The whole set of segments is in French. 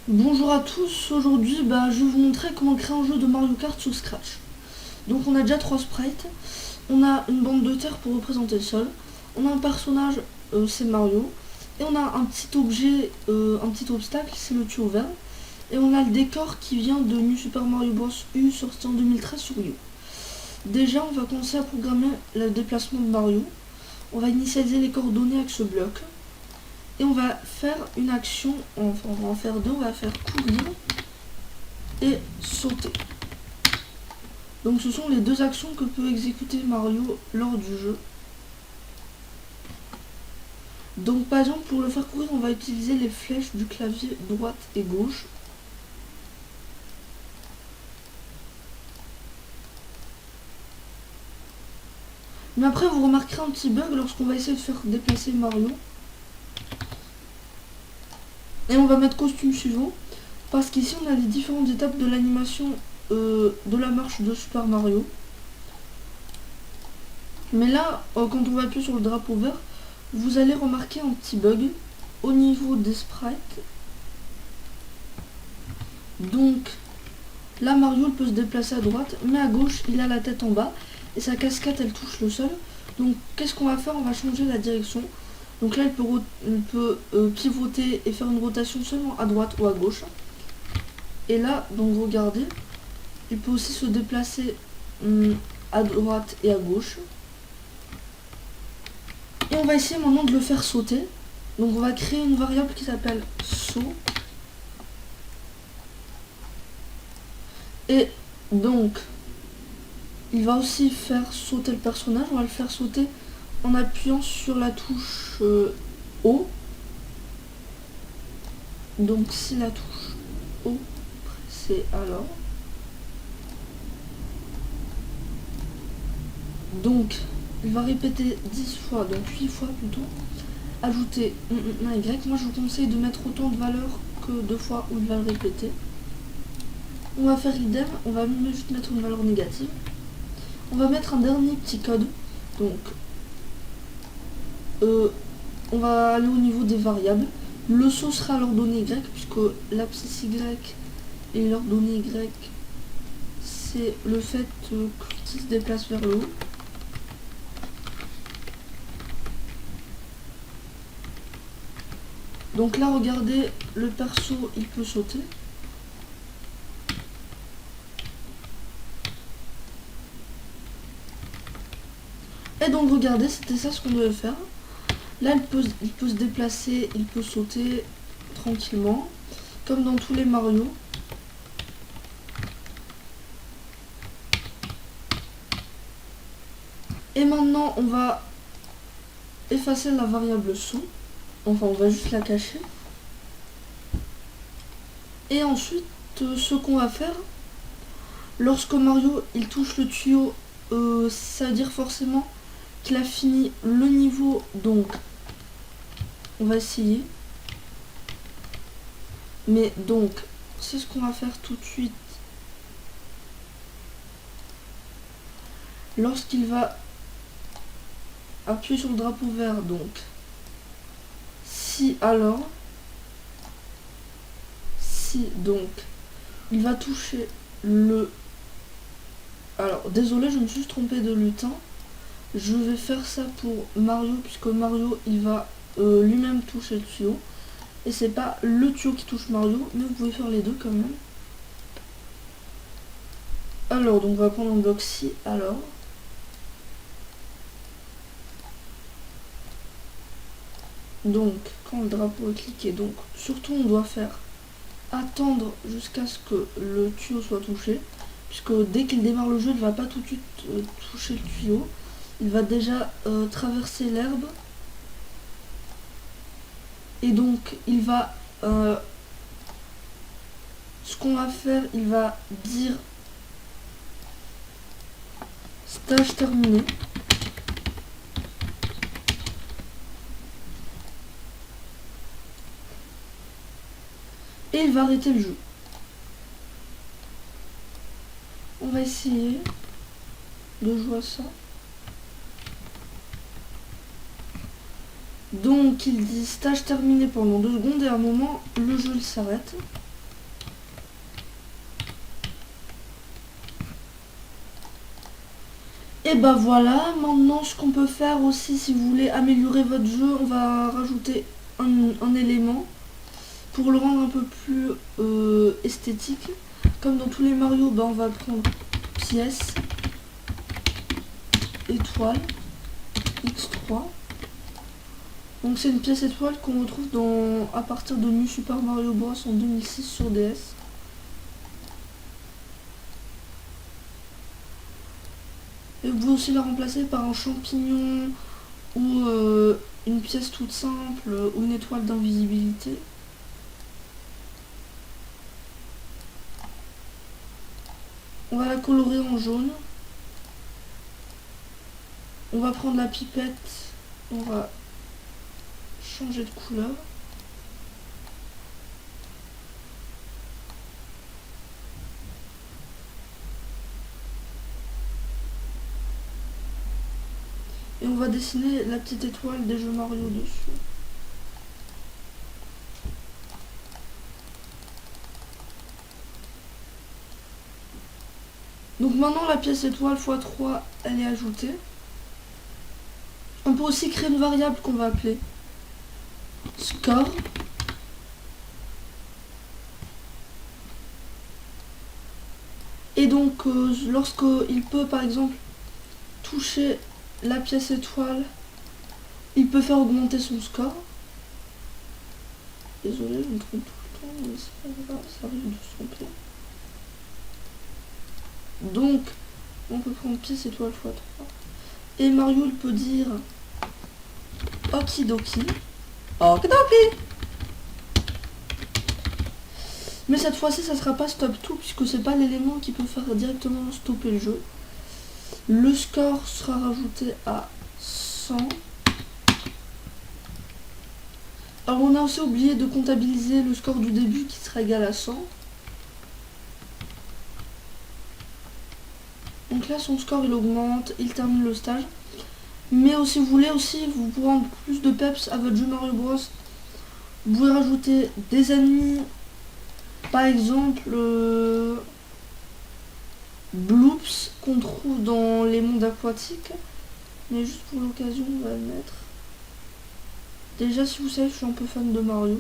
Bonjour à tous, aujourd'hui je vais vous montrer comment créer un jeu de Mario Kart sur Scratch. Donc on a déjà 3 sprites, on a une bande de terre pour représenter le sol, on a un personnage, c'est Mario, et on a un petit objet, un petit obstacle, c'est le tuyau vert, et on a le décor qui vient de New Super Mario Bros. U sorti en 2013 sur Wii U. Déjà on va commencer à programmer le déplacement de Mario, on va initialiser les coordonnées avec ce bloc. Et on va faire une action, enfin on va en faire deux, on va faire courir et sauter. Donc ce sont les deux actions que peut exécuter Mario lors du jeu. Donc par exemple pour le faire courir on va utiliser les flèches du clavier droite et gauche. Mais après vous remarquerez un petit bug lorsqu'on va essayer de faire déplacer Mario. Et on va mettre costume suivant. Parce qu'ici on a les différentes étapes de l'animation de la marche de Super Mario. Mais là, quand on va appuyer sur le drapeau vert, vous allez remarquer un petit bug au niveau des sprites. Donc là Mario il peut se déplacer à droite, mais à gauche il a la tête en bas et sa casquette elle touche le sol. Donc qu'est-ce qu'on va faire? On va changer la direction. Donc là il peut pivoter et faire une rotation seulement à droite ou à gauche. Et là, donc regardez, il peut aussi se déplacer à droite et à gauche. Et on va essayer maintenant de le faire sauter. Donc on va créer une variable qui s'appelle saut. Et donc, il va aussi faire sauter le personnage. On va le faire sauter en appuyant sur la touche O. Donc si la touche O pressée alors. Donc il va répéter 10 fois, donc 8 fois plutôt. Ajouter un Y. Moi je vous conseille de mettre autant de valeurs que 2 fois où il va le répéter. On va faire idem, on va juste mettre une valeur négative. On va mettre un dernier petit code. Donc on va aller au niveau des variables. Le saut sera l'ordonnée Y, puisque l'abscisse Y et l'ordonnée Y, c'est le fait qu'il se déplace vers le haut. Donc là, regardez, le perso, il peut sauter. Et donc regardez, c'était ça ce qu'on devait faire. Là, il peut se déplacer, il peut sauter tranquillement, comme dans tous les Mario. Et maintenant, on va effacer la variable saut. Enfin, on va juste la cacher. Et ensuite, ce qu'on va faire, lorsque Mario il touche le tuyau, ça veut dire forcément qu'il a fini le niveau. Donc, on va essayer. Mais donc, c'est ce qu'on va faire tout de suite. Lorsqu'il va appuyer sur le drapeau vert, donc, si donc il va toucher le... Alors désolé, je me suis trompé de lutin. Je vais faire ça pour Mario, puisque Mario il va lui-même toucher le tuyau. Et c'est pas le tuyau qui touche Mario, mais vous pouvez faire les deux quand même. Alors donc on va prendre un bloc si alors. Donc quand le drapeau est cliqué, donc surtout on doit faire attendre jusqu'à ce que le tuyau soit touché, puisque dès qu'il démarre le jeu il ne va pas tout de suite toucher le tuyau, il va déjà traverser l'herbe et donc il va ce qu'on va faire, il va dire stage terminé. Et il va arrêter le jeu. On va essayer de jouer à ça. Donc il dit stage terminé pendant 2 secondes et à un moment le jeu s'arrête. Et bah voilà, maintenant ce qu'on peut faire aussi, si vous voulez améliorer votre jeu, on va rajouter un élément pour le rendre un peu plus esthétique. Comme dans tous les Mario, bah on va prendre pièce, étoile, X3. Donc c'est une pièce étoile qu'on retrouve à partir de New Super Mario Bros en 2006 sur DS. Et vous pouvez aussi la remplacer par un champignon ou une pièce toute simple ou une étoile d'invisibilité. On va la colorer en jaune. On va prendre la pipette, on va changer de couleur. Et on va dessiner la petite étoile des jeux Mario dessus. Donc maintenant la pièce étoile x3 elle est ajoutée. On peut aussi créer une variable qu'on va appeler score. Et donc lorsqu'il peut par exemple toucher la pièce étoile, il peut faire augmenter son score. Désolé, je me trompe tout le temps, mais c'est pas grave, ça arrive de se tromper. Donc, on peut prendre pièce étoile x3. Et Mario, il peut dire okidoki. Okidoki. Mais cette fois-ci, ça sera pas stop tout, puisque c'est pas l'élément qui peut faire directement stopper le jeu. Le score sera rajouté à 100. Alors on a aussi oublié de comptabiliser le score du début qui sera égal à 100. Donc là son score il augmente, il termine le stage. Mais si vous voulez aussi, vous pouvez rendre plus de peps à votre jeu Mario Bros. Vous pouvez rajouter des ennemis, par exemple Bloops qu'on trouve dans les mondes aquatiques. Mais juste pour l'occasion on va le mettre. Déjà si vous savez je suis un peu fan de Mario.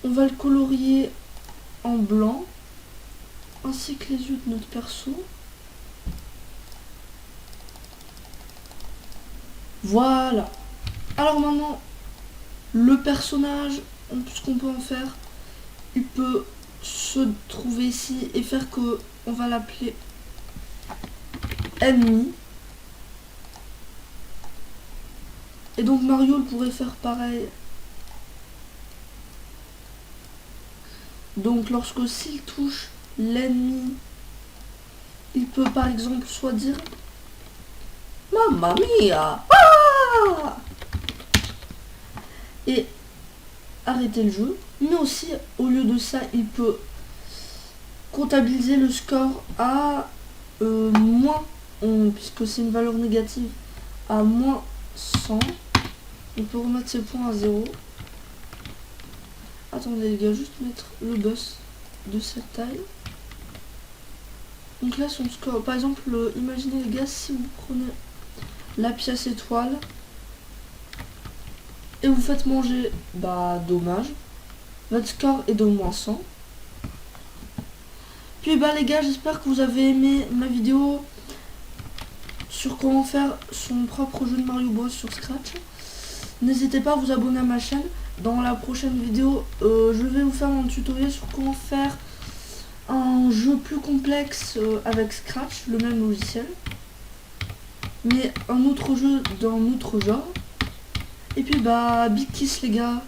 On va le colorier en blanc, ainsi que les yeux de notre perso. Voilà. Alors maintenant, le personnage, ce qu'on peut en faire, il peut se trouver ici et faire que on va l'appeler ennemi. Et donc Mario pourrait faire pareil. Donc lorsque s'il touche l'ennemi, il peut par exemple soit dire Mamma mia, ah! Et arrêter le jeu. Mais aussi au lieu de ça, il peut comptabiliser le score à moins, puisque c'est une valeur négative, à moins 100. On peut remettre ses points à 0. Attendez les gars, juste mettre le boss de cette taille. Donc là son score, par exemple, imaginez les gars, si vous prenez la pièce étoile et vous faites manger, bah dommage, votre score est de moins 100. Puis bah les gars, j'espère que vous avez aimé ma vidéo sur comment faire son propre jeu de Mario Bros sur Scratch. N'hésitez pas à vous abonner à ma chaîne. Dans la prochaine vidéo, je vais vous faire un tutoriel sur comment faire un jeu plus complexe avec Scratch, le même logiciel, mais un autre jeu d'un autre genre. Et puis bah big kiss les gars.